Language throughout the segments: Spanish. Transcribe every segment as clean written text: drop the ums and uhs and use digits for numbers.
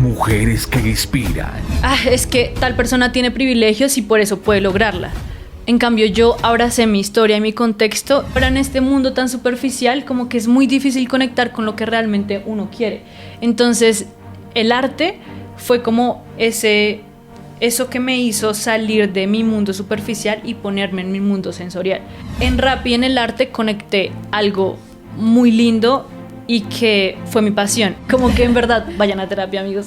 Mujeres que inspiran. Es que tal persona tiene privilegios y por eso puede lograrla. En cambio, yo abracé mi historia y mi contexto. Ahora en este mundo tan superficial, como que es muy difícil conectar con lo que realmente uno quiere. Entonces, el arte fue como eso que me hizo salir de mi mundo superficial y ponerme en mi mundo sensorial. En rap y en el arte conecté algo muy lindo y que fue mi pasión. Como que en verdad vayan a terapia, amigos.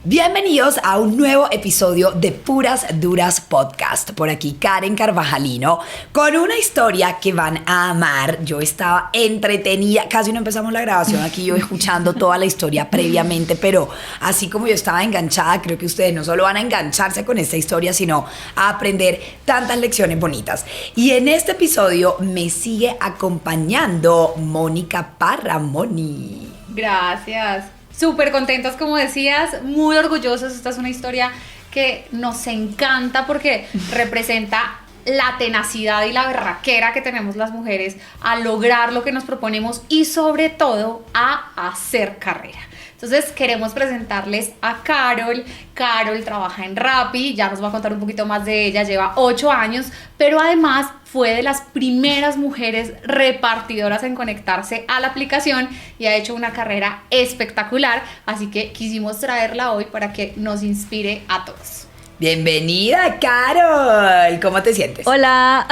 Bienvenidos a un nuevo episodio de Puras Duras Podcast. Por aquí Karen Carvajalino con una historia que van a amar. Yo estaba entretenida, casi no empezamos la grabación aquí, yo escuchando toda la historia previamente, pero así como yo estaba enganchada, creo que ustedes no solo van a engancharse con esta historia, sino a aprender tantas lecciones bonitas. Y en este episodio me sigue acompañando Mónica Parra. Moni. Gracias. Súper contentos, como decías, muy orgullosos. Esta es una historia que nos encanta porque representa la tenacidad y la berraquera que tenemos las mujeres a lograr lo que nos proponemos y sobre todo a hacer carrera. Entonces queremos presentarles a Carol. Carol trabaja en Rappi, ya nos va a contar un poquito más de ella, lleva 8 años, pero además fue de las primeras mujeres repartidoras en conectarse a la aplicación y ha hecho una carrera espectacular, así que quisimos traerla hoy para que nos inspire a todos. Bienvenida, Carol. ¿Cómo te sientes? Hola.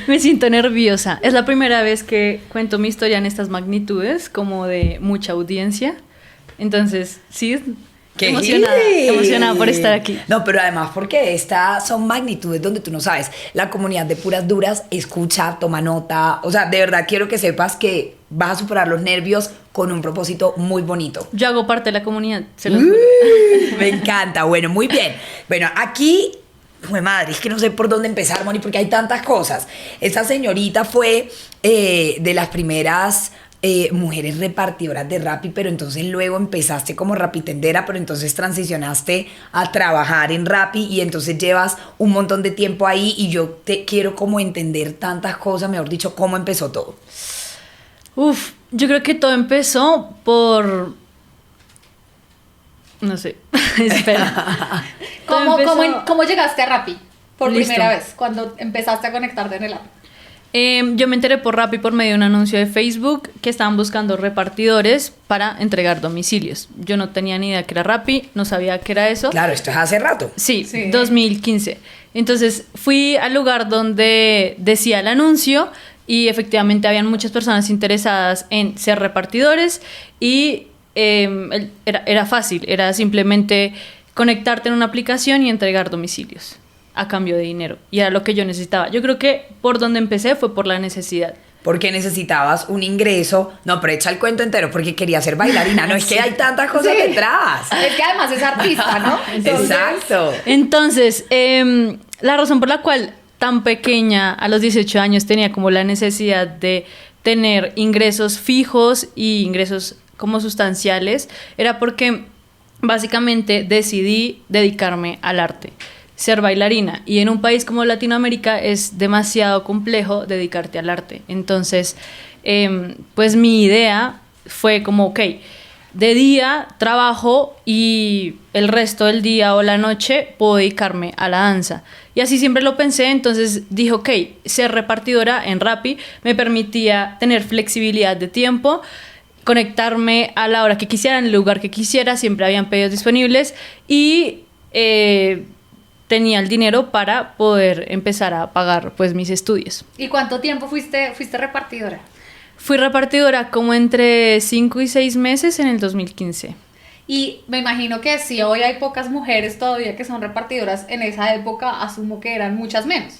Me siento nerviosa. Es la primera vez que cuento mi historia en estas magnitudes, como de mucha audiencia. Entonces, sí, emocionada por estar aquí. No, pero además porque estas son magnitudes donde tú no sabes. La comunidad de Puras Duras escucha, toma nota. O sea, de verdad quiero que sepas que vas a superar los nervios con un propósito muy bonito. Yo hago parte de la comunidad, se los juro. Me encanta. Bueno, muy bien. Bueno, aquí, madre, es que no sé por dónde empezar, Moni, porque hay tantas cosas. Esta señorita fue de las primeras mujeres repartidoras de Rappi, pero entonces luego empezaste como rapitendera, pero entonces transicionaste a trabajar en Rappi y entonces llevas un montón de tiempo ahí y yo te quiero como entender tantas cosas, mejor dicho, cómo empezó todo. Yo creo que todo empezó por... No sé, espera. ¿Cómo llegaste a Rappi por Listo. primera vez, cuando empezaste a conectarte en el app? Yo me enteré por Rappi por medio de un anuncio de Facebook que estaban buscando repartidores para entregar domicilios. Yo no tenía ni idea que era Rappi, no sabía que era eso. Claro, esto es hace rato. Sí, 2015. Entonces fui al lugar donde decía el anuncio y efectivamente habían muchas personas interesadas en ser repartidores y era fácil, era simplemente conectarte en una aplicación y entregar domicilios a cambio de dinero. Y era lo que yo necesitaba. Yo creo que por donde empecé fue por la necesidad. Porque necesitabas un ingreso. No, pero echa el cuento entero, porque quería ser bailarina. No, es que hay tantas cosas detrás. Es que además es artista, ¿no? Exacto. Entonces, la razón por la cual tan pequeña, a los 18 años, tenía como la necesidad de tener ingresos fijos y ingresos como sustanciales, era porque básicamente decidí dedicarme al arte, ser bailarina. Y en un país como Latinoamérica es demasiado complejo dedicarte al arte. Entonces, pues mi idea fue como, ok, de día trabajo y el resto del día o la noche puedo dedicarme a la danza. Y así siempre lo pensé, entonces dije, ok, ser repartidora en Rappi me permitía tener flexibilidad de tiempo, conectarme a la hora que quisiera, en el lugar que quisiera, siempre habían pedidos disponibles y tenía el dinero para poder empezar a pagar pues mis estudios. ¿Y cuánto tiempo fuiste repartidora? Fui repartidora como entre 5 y 6 meses en el 2015. Y me imagino que si hoy hay pocas mujeres todavía que son repartidoras, en esa época asumo que eran muchas menos.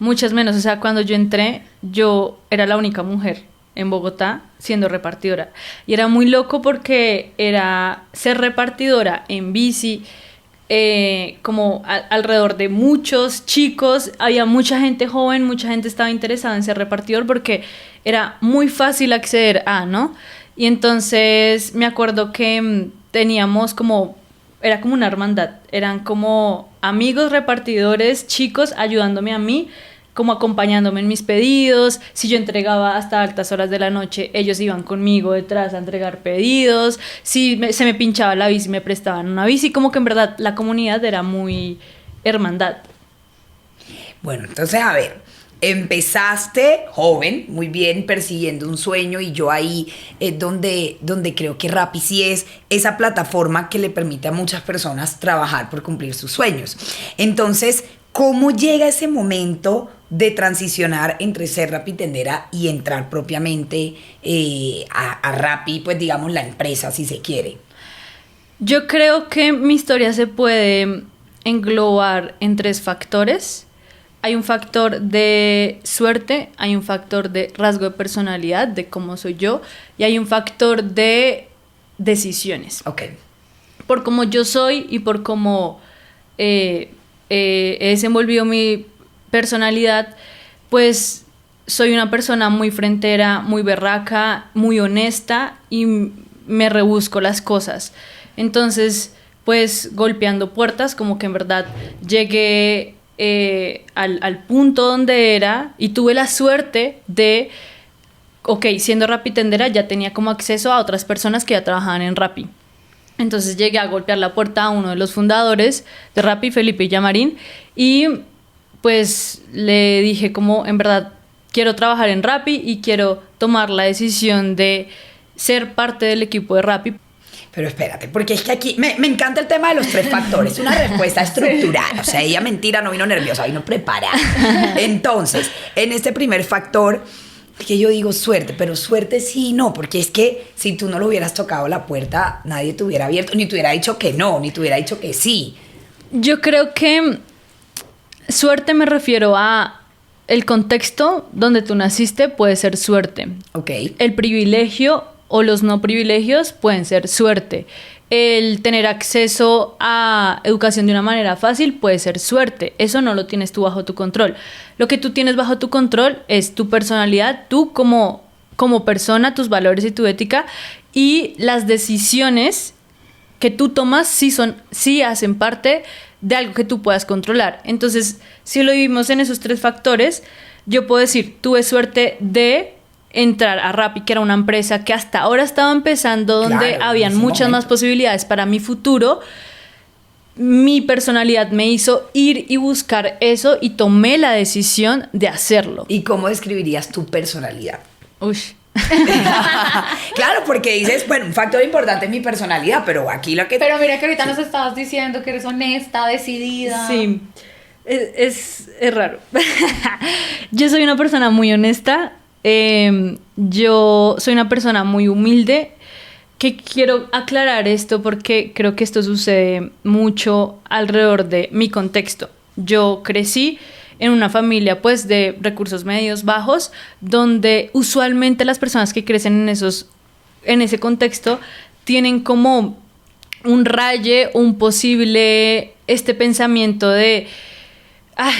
Muchas menos, o sea, cuando yo entré, yo era la única mujer en Bogotá siendo repartidora. Y era muy loco porque era ser repartidora en bici, como alrededor de muchos chicos, había mucha gente joven, mucha gente estaba interesada en ser repartidor porque era muy fácil acceder a, ¿no? Y entonces me acuerdo que teníamos como, era como una hermandad, eran como amigos repartidores, chicos ayudándome a mí como acompañándome en mis pedidos. Si yo entregaba hasta altas horas de la noche, ellos iban conmigo detrás a entregar pedidos. Si se me pinchaba la bici, me prestaban una bici. Como que en verdad la comunidad era muy hermandad. Bueno, entonces, a ver, empezaste joven, muy bien, persiguiendo un sueño, y yo ahí es donde creo que Rappi sí es esa plataforma que le permite a muchas personas trabajar por cumplir sus sueños. Entonces, ¿cómo llega ese momento de transicionar entre ser rapitendera y entrar propiamente a Rappi, pues digamos la empresa, si se quiere? Yo creo que mi historia se puede englobar en 3 factores. Hay un factor de suerte, hay un factor de rasgo de personalidad, de cómo soy yo, y hay un factor de decisiones. Ok. Por cómo yo soy y por cómo he desenvolvido mi personalidad, pues soy una persona muy frentera, muy berraca, muy honesta, y me rebusco las cosas. Entonces, pues golpeando puertas, como que en verdad llegué al punto donde era, y tuve la suerte de, ok, siendo rapitendera ya tenía como acceso a otras personas que ya trabajaban en Rappi. Entonces llegué a golpear la puerta a uno de los fundadores de Rappi, Felipe Llamarín, y pues le dije como, en verdad quiero trabajar en Rappi y quiero tomar la decisión de ser parte del equipo de Rappi. Pero espérate, porque es que aquí me encanta el tema de los 3 factores, una respuesta estructurada. O sea, ella mentira, no vino nerviosa, vino preparada. Entonces, en este primer factor, que yo digo suerte, pero suerte sí y no, porque es que si tú no lo hubieras tocado la puerta, nadie te hubiera abierto, ni te hubiera dicho que no, ni te hubiera dicho que sí. Yo creo que suerte me refiero a el contexto donde tú naciste, puede ser suerte. Ok. El privilegio o los no privilegios pueden ser suerte. El tener acceso a educación de una manera fácil puede ser suerte. Eso no lo tienes tú bajo tu control. Lo que tú tienes bajo tu control es tu personalidad, tú como persona, tus valores y tu ética, y las decisiones que tú tomas sí hacen parte de algo que tú puedas controlar. Entonces, si lo vivimos en esos 3 factores, yo puedo decir, tuve suerte de entrar a Rappi, que era una empresa que hasta ahora estaba empezando, donde claro, habían muchas más posibilidades para mi futuro. Mi personalidad me hizo ir y buscar eso, y tomé la decisión de hacerlo. ¿Y cómo describirías tu personalidad? Uy. Claro, porque dices, bueno, un factor importante es mi personalidad, pero aquí lo que... Pero mira que ahorita nos estabas diciendo que eres honesta, decidida. Sí, es raro. Yo soy una persona muy honesta. Yo soy una persona muy humilde, que quiero aclarar esto porque creo que esto sucede mucho alrededor de mi contexto. Yo crecí en una familia pues de recursos medios bajos, donde usualmente las personas que crecen en ese contexto tienen como un raye, un posible pensamiento de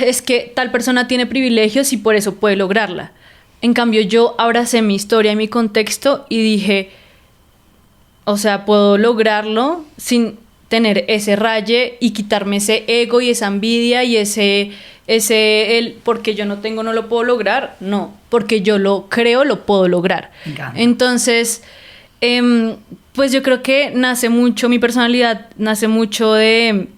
es que tal persona tiene privilegios y por eso puede lograrla. En cambio, yo abracé mi historia y mi contexto y dije, o sea, puedo lograrlo sin tener ese raye y quitarme ese ego y esa envidia y el porque yo no tengo, no lo puedo lograr. No, porque yo lo creo, lo puedo lograr. Entonces, pues yo creo que mi personalidad nace mucho de...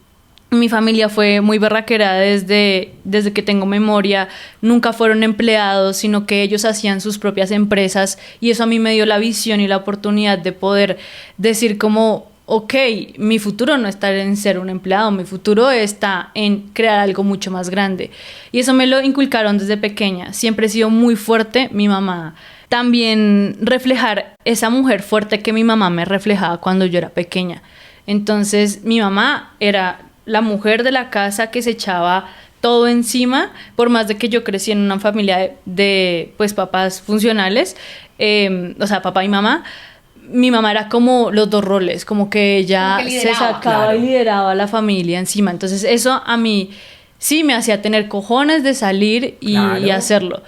Mi familia fue muy berraquera desde que tengo memoria. Nunca fueron empleados, sino que ellos hacían sus propias empresas, y eso a mí me dio la visión y la oportunidad de poder decir como, ok, mi futuro no está en ser un empleado, mi futuro está en crear algo mucho más grande. Y eso me lo inculcaron desde pequeña. Siempre he sido muy fuerte. Mi mamá también reflejar esa mujer fuerte que mi mamá me reflejaba cuando yo era pequeña. Entonces mi mamá era la mujer de la casa que se echaba todo encima, por más de que yo crecí en una familia de pues papás funcionales, o sea, papá y mamá. Mi mamá era como los 2 roles, como que ella se sacaba y lideraba la familia encima. Entonces eso a mí sí me hacía tener cojones de salir y hacerlo.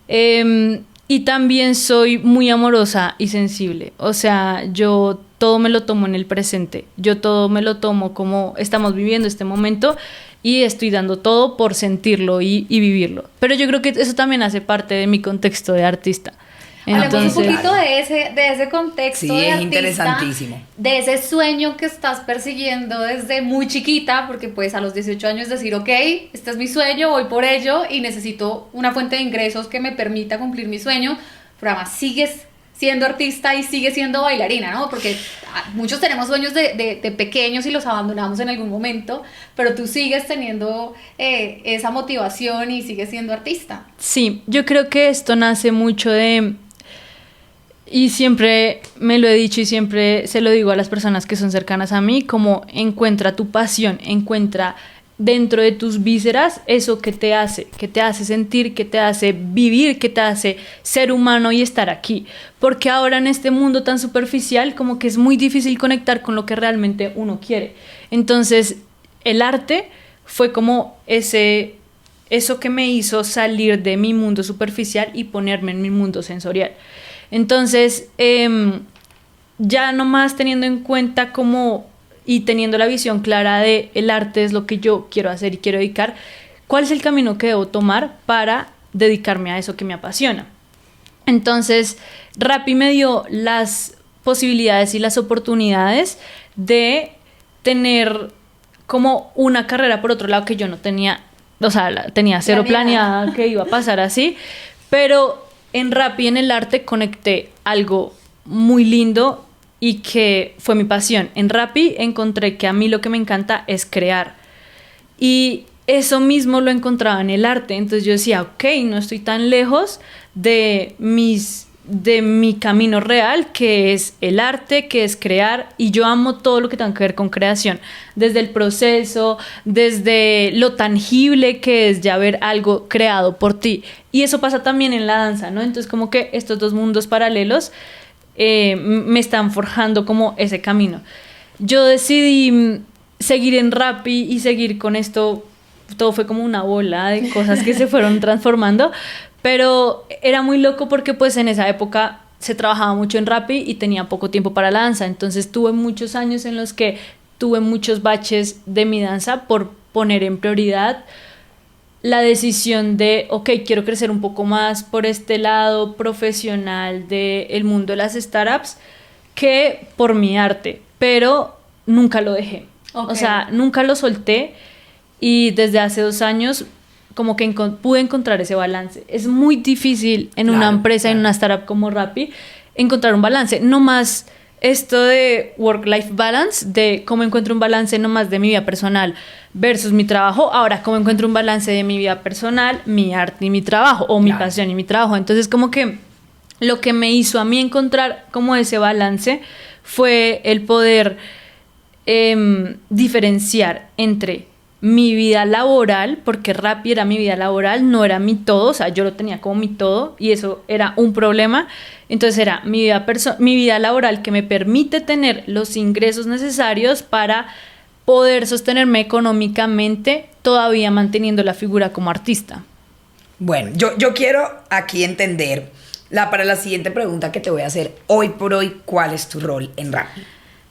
Y también soy muy amorosa y sensible. O sea, yo todo me lo tomo en el presente. Yo todo me lo tomo como estamos viviendo este momento, y estoy dando todo por sentirlo y vivirlo. Pero yo creo que eso también hace parte de mi contexto de artista. Hablemos un poquito de ese contexto sí, de es artista, interesantísimo. de ese sueño que estás persiguiendo desde muy chiquita, porque pues a los 18 años decir, ok, este es mi sueño, voy por ello y necesito una fuente de ingresos que me permita cumplir mi sueño, pero además sigues siendo artista y sigues siendo bailarina, ¿no? Porque muchos tenemos sueños de pequeños y los abandonamos en algún momento, pero tú sigues teniendo esa motivación y sigues siendo artista. Sí, yo creo que esto nace mucho de... Y siempre me lo he dicho y siempre se lo digo a las personas que son cercanas a mí, como encuentra tu pasión, encuentra dentro de tus vísceras eso que te hace sentir, que te hace vivir, que te hace ser humano y estar aquí. Porque ahora en este mundo tan superficial como que es muy difícil conectar con lo que realmente uno quiere. Entonces el arte fue como eso que me hizo salir de mi mundo superficial y ponerme en mi mundo sensorial. Entonces, ya nomás teniendo en cuenta y teniendo la visión clara de el arte es lo que yo quiero hacer y quiero dedicar, ¿cuál es el camino que debo tomar para dedicarme a eso que me apasiona? Entonces, Rappi me dio las posibilidades y las oportunidades de tener como una carrera por otro lado que yo no tenía, o sea, tenía cero planeada que iba a pasar así, pero en Rappi, en el arte, conecté algo muy lindo y que fue mi pasión. En Rappi encontré que a mí lo que me encanta es crear. Y eso mismo lo encontraba en el arte. Entonces yo decía, ok, no estoy tan lejos de mi camino real, que es el arte, que es crear, y yo amo todo lo que tenga que ver con creación, desde el proceso, desde lo tangible que es ya ver algo creado por ti, y eso pasa también en la danza, ¿no? Entonces como que estos dos mundos paralelos me están forjando como ese camino. Yo decidí seguir en Rappi y seguir con esto, todo fue como una bola de cosas que se fueron transformando. Pero era muy loco porque pues en esa época se trabajaba mucho en Rappi y tenía poco tiempo para la danza. Entonces tuve muchos años en los que tuve muchos baches de mi danza por poner en prioridad la decisión de, ok, quiero crecer un poco más por este lado profesional del mundo de las startups que por mi arte. Pero nunca lo dejé. Okay. O sea, nunca lo solté y desde hace 2 años como que pude encontrar ese balance. Es muy difícil en una empresa, en una startup como Rappi, encontrar un balance. No más esto de work-life balance, de cómo encuentro un balance no más de mi vida personal versus mi trabajo. Ahora, cómo encuentro un balance de mi vida personal, mi arte y mi trabajo, o mi pasión y mi trabajo. Entonces, como que lo que me hizo a mí encontrar como ese balance fue el poder diferenciar entre mi vida laboral, porque Rappi era mi vida laboral, no era mi todo, o sea, yo lo tenía como mi todo y eso era un problema. Entonces era mi vida laboral que me permite tener los ingresos necesarios para poder sostenerme económicamente, todavía manteniendo la figura como artista. Bueno, yo quiero aquí entender, para la siguiente pregunta que te voy a hacer, hoy por hoy, ¿cuál es tu rol en Rappi?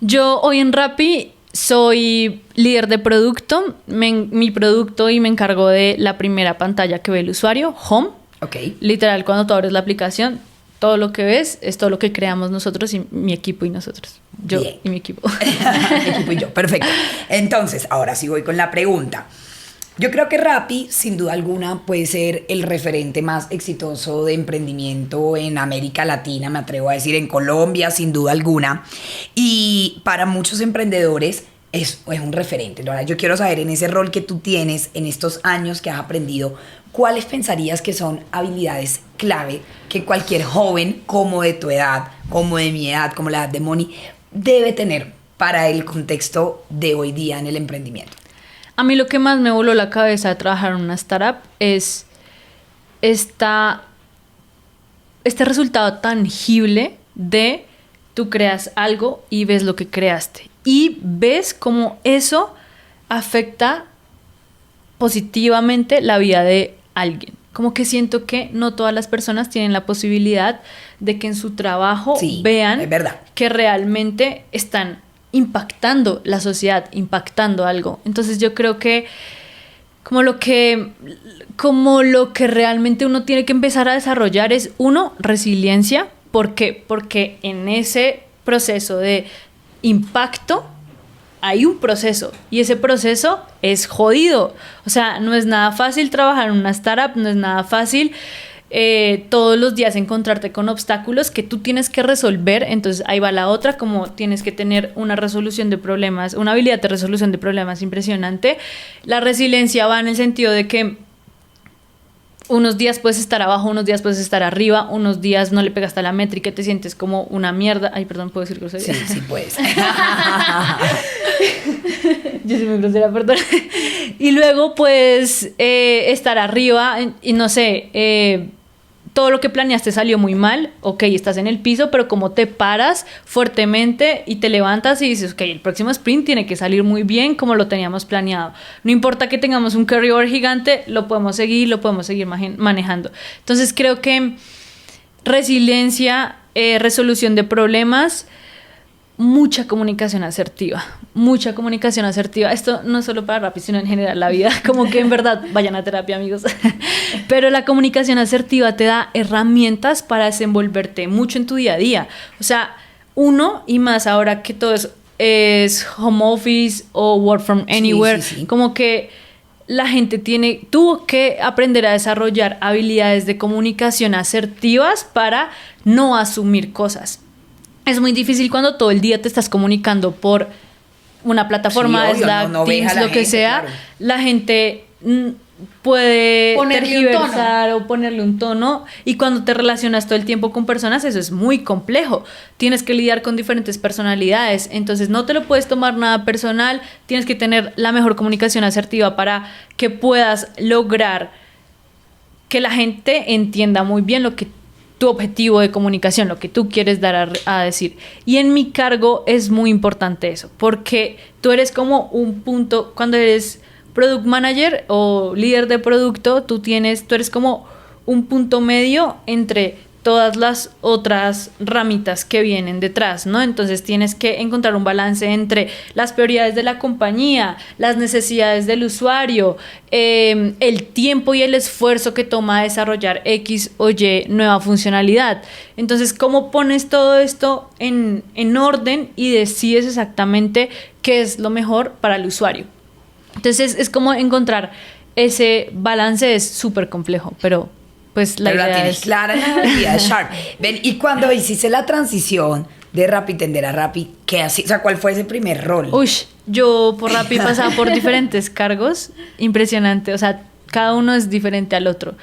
Yo hoy en Rappi soy líder de producto, mi producto, y me encargo de la primera pantalla que ve el usuario, Home. Okay. Literal, cuando tú abres la aplicación, todo lo que ves es todo lo que creamos nosotros y mi equipo y nosotros. Yo Bien. Y mi equipo. Mi equipo y yo, perfecto. Entonces, ahora sí voy con la pregunta. Yo creo que Rappi, sin duda alguna, puede ser el referente más exitoso de emprendimiento en América Latina, me atrevo a decir, en Colombia, sin duda alguna. Y para muchos emprendedores es un referente. Ahora, yo quiero saber, en ese rol que tú tienes, en estos años que has aprendido, ¿cuáles pensarías que son habilidades clave que cualquier joven, como de tu edad, como de mi edad, como la edad de Moni, debe tener para el contexto de hoy día en el emprendimiento? A mí lo que más me voló la cabeza de trabajar en una startup es este resultado tangible de tú creas algo y ves lo que creaste. Y ves cómo eso afecta positivamente la vida de alguien. Como que siento que no todas las personas tienen la posibilidad de que en su trabajo vean que realmente están impactando la sociedad, impactando algo. Entonces yo creo que como lo que realmente uno tiene que empezar a desarrollar es, uno, resiliencia. ¿Por qué? Porque en ese proceso de impacto hay un proceso y ese proceso es jodido. O sea, no es nada fácil trabajar en una startup, no es nada fácil todos los días encontrarte con obstáculos que tú tienes que resolver. Entonces ahí va la otra, como tienes que tener una resolución de problemas, una habilidad de resolución de problemas impresionante. La resiliencia va en el sentido de que unos días puedes estar abajo, unos días puedes estar arriba, unos días no le pegas a la métrica y te sientes como una mierda. Ay, perdón, ¿puedo decir grosería? Sí, sí puedes. Yo soy muy grosera, perdón. Y luego puedes estar arriba y no sé, todo lo que planeaste salió muy mal, ok, estás en el piso, pero como te paras fuertemente y te levantas y dices, ok, el próximo sprint tiene que salir muy bien como lo teníamos planeado. No importa que tengamos un carryover gigante, lo podemos seguir manejando. Entonces creo que resiliencia, resolución de problemas, mucha comunicación asertiva. Esto no es solo para Rappi, sino en general la vida. Como que en verdad vayan a terapia, amigos. Pero la comunicación asertiva te da herramientas para desenvolverte mucho en tu día a día. O sea, uno, y más ahora que todo es home office o work from anywhere, Sí. como que la gente tuvo que aprender a desarrollar habilidades de comunicación asertivas para no asumir cosas. Es muy difícil cuando todo el día te estás comunicando por una plataforma, Sí, obvio, Slack, no ves Teams, a la lo que gente, sea. claro. La gente puede Ponerle un tergiversar o ponerle un tono, y cuando te relacionas todo el tiempo con personas, eso es muy complejo. Tienes que lidiar con diferentes personalidades, entonces no te lo puedes tomar nada personal. Tienes que tener la mejor comunicación asertiva para que puedas lograr que la gente entienda muy bien lo que tu objetivo de comunicación, lo que tú quieres dar a decir. Y en mi cargo es muy importante eso, porque tú eres como un punto, cuando eres product manager o líder de producto, tú eres como un punto medio entre todas las otras ramitas que vienen detrás, ¿no? Entonces tienes que encontrar un balance entre las prioridades de la compañía, las necesidades del usuario, el tiempo y el esfuerzo que toma desarrollar X o Y nueva funcionalidad. Entonces, ¿cómo pones todo esto en orden y decides exactamente qué es lo mejor para el usuario? Entonces, es como encontrar ese balance. Es súper complejo, pero pues la Pero idea la tienes es clara en la habilidad Sharp. Ven, y cuando hiciste la transición de Rapitender a Rappi, ¿qué hacías? O sea, ¿cuál fue ese primer rol? Uy, yo por Rappi pasaba por diferentes cargos, impresionante, o sea, cada uno es diferente al otro.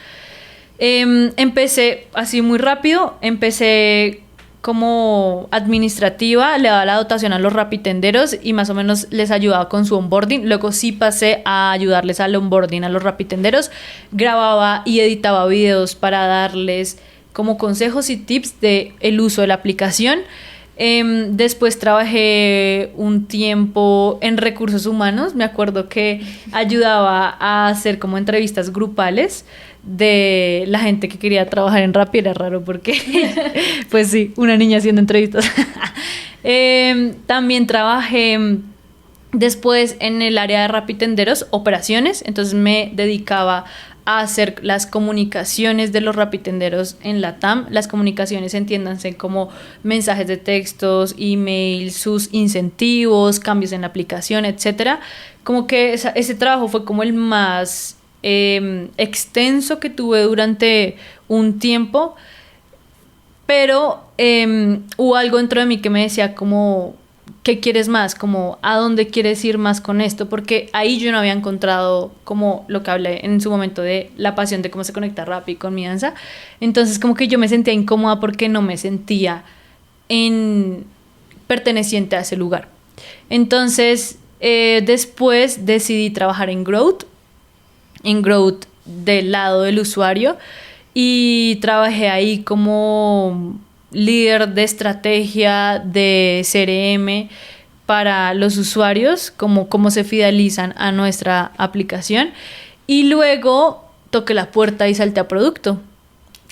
Empecé así muy rápido, empecé como administrativa, le daba la dotación a los rapitenderos y más o menos les ayudaba con su onboarding. Luego sí pasé a ayudarles al onboarding a los rapitenderos, grababa y editaba videos para darles como consejos y tips de el uso de la aplicación. Después trabajé un tiempo en recursos humanos. Me acuerdo que ayudaba a hacer como entrevistas grupales de la gente que quería trabajar en Rappi. Era raro porque pues sí, una niña haciendo entrevistas. También trabajé después en el área de Rapitenderos, operaciones. Entonces me dedicaba a hacer las comunicaciones de los rapitenderos en LATAM. Las comunicaciones, entiéndanse como mensajes de textos, emails, sus incentivos, cambios en la aplicación, etcétera. Como que ese trabajo fue como el más extenso que tuve durante un tiempo, pero hubo algo dentro de mí que me decía como, ¿qué quieres más? Como, ¿a dónde quieres ir más con esto? Porque ahí yo no había encontrado como lo que hablé en su momento de la pasión de cómo se conecta Rappi con mi danza. Entonces como que yo me sentía incómoda porque no me sentía perteneciente a ese lugar. Entonces después decidí trabajar en Growth del lado del usuario, y trabajé ahí como líder de estrategia de CRM para los usuarios, como cómo se fidelizan a nuestra aplicación, y luego toqué la puerta y salté a producto.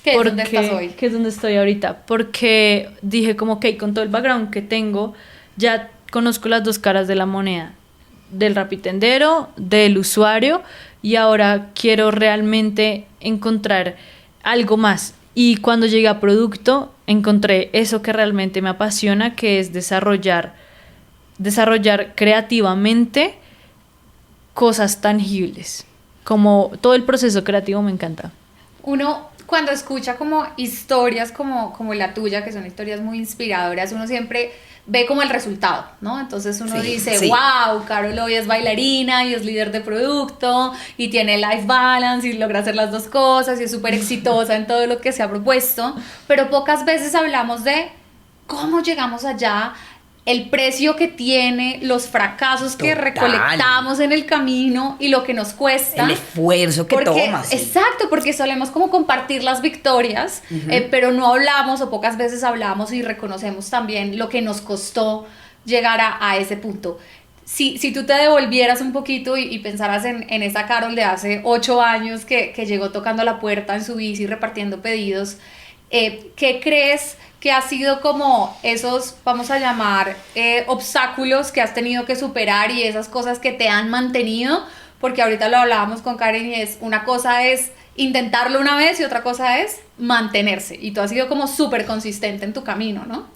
¿Qué es donde estás hoy? Que es donde estoy ahorita, porque dije como, ok, con todo el background que tengo, ya conozco las dos caras de la moneda, del rapitendero, del usuario, y ahora quiero realmente encontrar algo más. Y cuando llegué a producto, encontré eso que realmente me apasiona, que es desarrollar creativamente cosas tangibles. Como todo el proceso creativo me encanta. Uno, cuando escucha como historias como la tuya, que son historias muy inspiradoras, uno siempre ve como el resultado, ¿no? Entonces uno dice, wow, Carol hoy es bailarina y es líder de producto y tiene life balance y logra hacer las dos cosas y es súper exitosa en todo lo que se ha propuesto, pero pocas veces hablamos de cómo llegamos allá, el precio que tiene, los fracasos que recolectamos en el camino y lo que nos cuesta. El esfuerzo que tomas. Sí. Exacto, porque solemos como compartir las victorias, pero no hablamos o pocas veces hablamos y reconocemos también lo que nos costó llegar a ese punto. Si tú te devolvieras un poquito y pensaras en esa Carol de hace 8 años que llegó tocando la puerta en su bici repartiendo pedidos, ¿qué crees que ha sido como esos, vamos a llamar, obstáculos que has tenido que superar y esas cosas que te han mantenido? Porque ahorita lo hablábamos con Karen y una cosa es intentarlo una vez y otra cosa es mantenerse. Y tú has sido como súper consistente en tu camino, ¿no?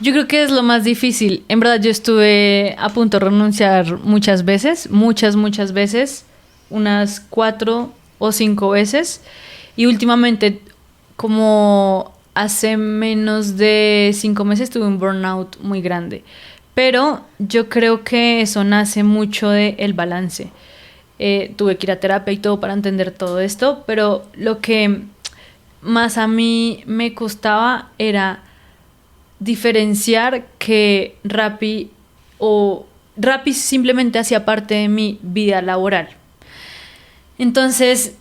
Yo creo que es lo más difícil. En verdad yo estuve a punto de renunciar muchas veces, muchas veces, unas 4 o 5 veces. Y últimamente, como hace menos de 5 meses, tuve un burnout muy grande. Pero yo creo que eso nace mucho del balance. Tuve que ir a terapia y todo para entender todo esto, pero lo que más a mí me costaba era diferenciar que Rappi simplemente hacía parte de mi vida laboral. Entonces,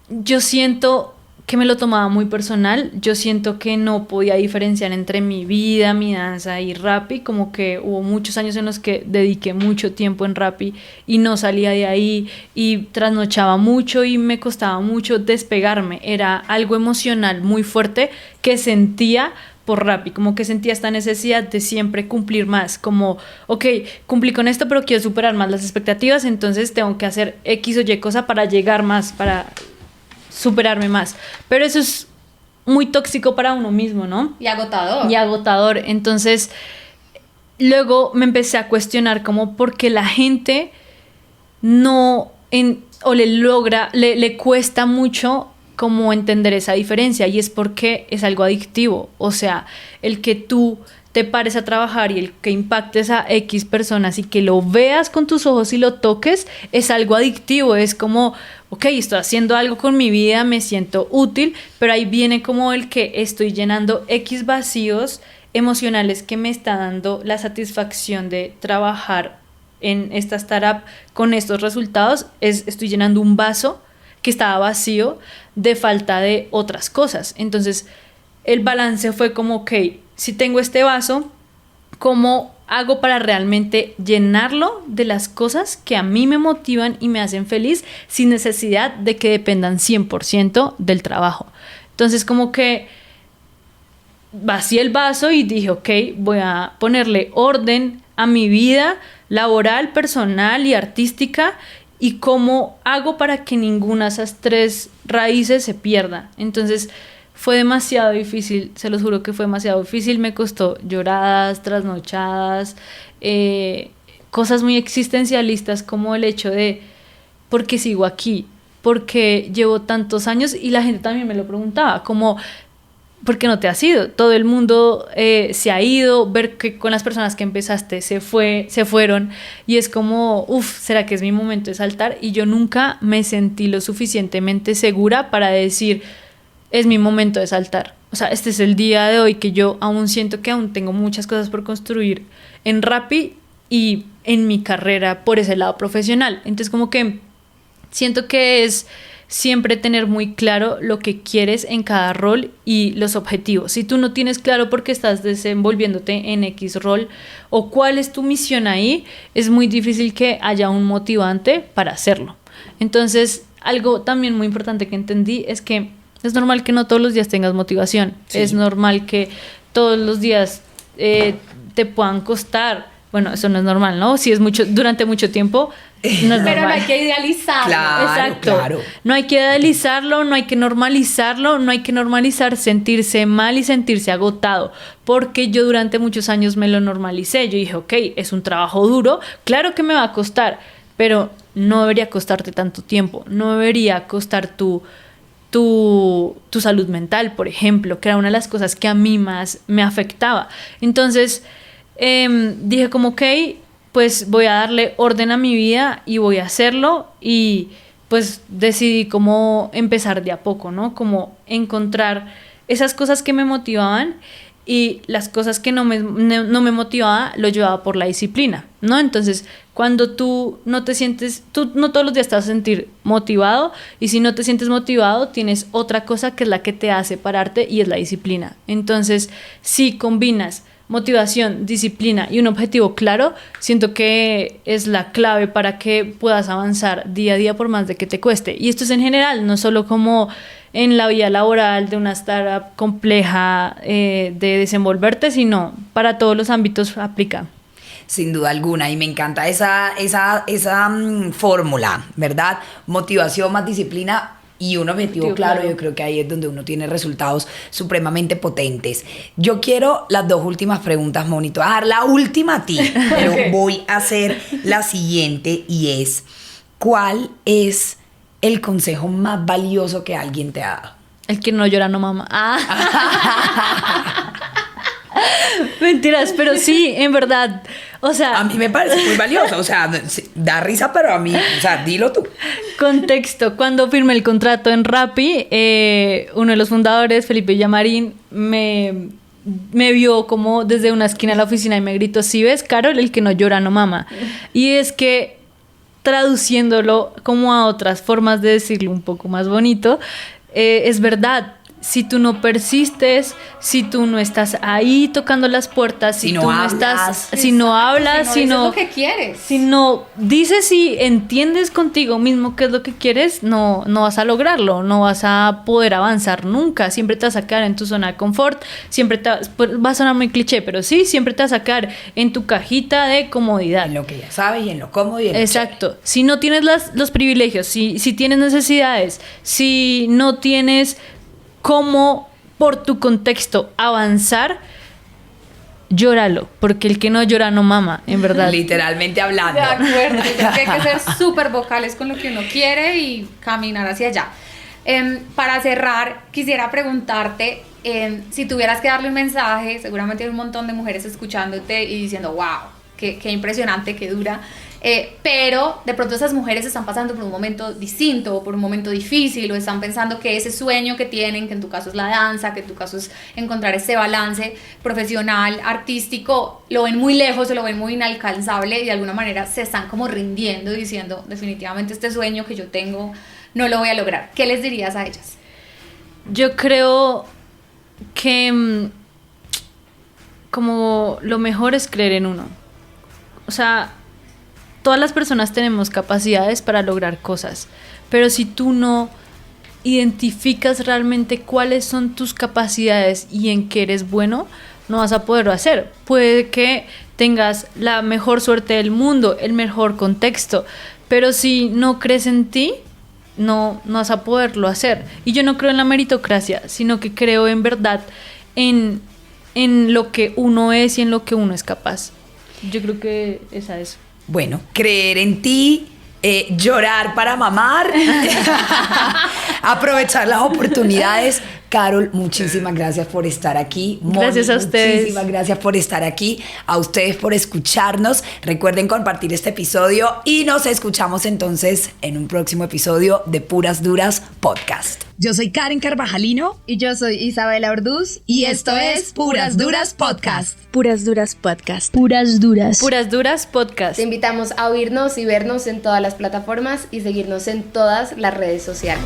yo siento que me lo tomaba muy personal. Yo siento que no podía diferenciar entre mi vida, mi danza y Rappi, como que hubo muchos años en los que dediqué mucho tiempo en Rappi y no salía de ahí y trasnochaba mucho y me costaba mucho despegarme. Era algo emocional muy fuerte que sentía por Rappi, como que sentía esta necesidad de siempre cumplir más, como, ok, cumplí con esto, pero quiero superar más las expectativas, entonces tengo que hacer X o Y cosa para llegar más, para superarme más. Pero eso es muy tóxico para uno mismo, ¿no? Y agotador. Y agotador. Entonces, luego me empecé a cuestionar como por qué la gente le cuesta mucho como entender esa diferencia, y es porque es algo adictivo. O sea, el que tú te pares a trabajar y el que impactes a X personas y que lo veas con tus ojos y lo toques es algo adictivo. Es como, ok, estoy haciendo algo con mi vida, me siento útil, pero ahí viene como el que estoy llenando X vacíos emocionales que me está dando la satisfacción de trabajar en esta startup con estos resultados. Estoy llenando un vaso que estaba vacío de falta de otras cosas. Entonces el balance fue como, ok, si tengo este vaso, ¿cómo hago para realmente llenarlo de las cosas que a mí me motivan y me hacen feliz sin necesidad de que dependan 100% del trabajo? Entonces como que vacié el vaso y dije, ok, voy a ponerle orden a mi vida laboral, personal y artística, y cómo hago para que ninguna de esas 3 raíces se pierda. Entonces fue demasiado difícil, se los juro que fue demasiado difícil. Me costó lloradas, trasnochadas, cosas muy existencialistas, como el hecho de ¿por qué sigo aquí? ¿Por qué llevo tantos años? Y la gente también me lo preguntaba, como ¿por qué no te has ido? Todo el mundo se ha ido, ver que con las personas que empezaste se fueron, y es como, ¿será que es mi momento de saltar? Y yo nunca me sentí lo suficientemente segura para decir, es mi momento de saltar. O sea, este es el día de hoy que yo aún siento que aún tengo muchas cosas por construir en Rappi y en mi carrera por ese lado profesional. Entonces como que siento que es siempre tener muy claro lo que quieres en cada rol y los objetivos. Si tú no tienes claro por qué estás desenvolviéndote en X rol o cuál es tu misión ahí, es muy difícil que haya un motivante para hacerlo. Entonces, algo también muy importante que entendí es que es normal que no todos los días tengas motivación. Sí. Es normal que todos los días te puedan costar. Bueno, eso no es normal, ¿no? Si es mucho, durante mucho tiempo No es Pero no normal. hay que idealizarlo. Claro. Exacto. No hay que idealizarlo, no hay que normalizarlo, no hay que normalizar sentirse mal y sentirse agotado, porque yo durante muchos años me lo normalicé. Yo dije, ok, es un trabajo duro, claro que me va a costar, pero no debería costarte tanto tiempo, no debería costar tu salud mental, por ejemplo, que era una de las cosas que a mí más me afectaba. Entonces, dije como, ok, pues voy a darle orden a mi vida y voy a hacerlo, y pues decidí como empezar de a poco, ¿no? Como encontrar esas cosas que me motivaban, y las cosas que no me motivaba lo llevaba por la disciplina, ¿no? Entonces, cuando tú no te sientes, tú no todos los días te vas a sentir motivado, y si no te sientes motivado, tienes otra cosa que es la que te hace pararte, y es la disciplina. Entonces, si combinas motivación, disciplina y un objetivo claro, siento que es la clave para que puedas avanzar día a día por más de que te cueste. Y esto es en general, no solo como en la vida laboral de una startup compleja de desenvolverte, sino para todos los ámbitos aplica. Sin duda alguna, y me encanta esa fórmula, ¿verdad? Motivación más disciplina y un objetivo claro. Yo creo que ahí es donde uno tiene resultados supremamente potentes. Yo quiero las dos últimas preguntas, Moni. Te voy a dar la última a ti, pero voy a hacer la siguiente, y es: ¿cuál es el consejo más valioso que alguien te ha dado? El que no llora no mama. Mentiras, pero sí, en verdad. O sea, a mí me parece muy valioso. O sea, da risa, pero a mí, o sea, dilo tú. Contexto: cuando firmé el contrato en Rappi, uno de los fundadores, Felipe Villamarín, me vio como desde una esquina de la oficina y me gritó: ¿sí ves, Carol? El que no llora no mama. Y es que, traduciéndolo como a otras formas de decirlo un poco más bonito, es verdad. Si tú no persistes, si tú no estás ahí tocando las puertas, si tú no estás, si no hablas, si no dices lo que quieres, si no dices y entiendes contigo mismo qué es lo que quieres, no vas a lograrlo, no vas a poder avanzar nunca. Siempre te vas a quedar en tu zona de confort, siempre va a sonar muy cliché, pero sí, siempre te vas a quedar en tu cajita de comodidad. En lo que ya sabes y en lo cómodo y en lo exacto. Si no tienes los privilegios, si tienes necesidades, si no tienes cómo por tu contexto avanzar, llóralo, porque el que no llora no mama, en verdad. Literalmente hablando. De acuerdo, yo creo que hay que ser súper vocales con lo que uno quiere y caminar hacia allá. Para cerrar, quisiera preguntarte, si tuvieras que darle un mensaje, seguramente hay un montón de mujeres escuchándote y diciendo, wow, qué impresionante, qué dura. Pero de pronto esas mujeres están pasando por un momento distinto o por un momento difícil, o están pensando que ese sueño que tienen, que en tu caso es la danza, que en tu caso es encontrar ese balance profesional, artístico, lo ven muy lejos, se lo ven muy inalcanzable y de alguna manera se están como rindiendo, diciendo definitivamente este sueño que yo tengo no lo voy a lograr. ¿Qué les dirías a ellas? Yo creo que como lo mejor es creer en uno. O sea, todas las personas tenemos capacidades para lograr cosas, pero si tú no identificas realmente cuáles son tus capacidades y en qué eres bueno, no vas a poderlo hacer. Puede que tengas la mejor suerte del mundo, el mejor contexto, pero si no crees en ti, no vas a poderlo hacer. Y yo no creo en la meritocracia, sino que creo en verdad en lo que uno es y en lo que uno es capaz. Yo creo que esa es. Bueno, creer en ti, llorar para mamar, aprovechar las oportunidades. Carol, muchísimas gracias por estar aquí. Gracias a ustedes. Muchísimas gracias por estar aquí. A ustedes por escucharnos. Recuerden compartir este episodio y nos escuchamos entonces en un próximo episodio de Puras Duras Podcast. Yo soy Karen Carvajalino. Y yo soy Isabela Orduz. Y esto es Puras Duras Podcast. Puras Duras Podcast. Puras Duras. Puras Duras Podcast. Te invitamos a oírnos y vernos en todas las plataformas y seguirnos en todas las redes sociales.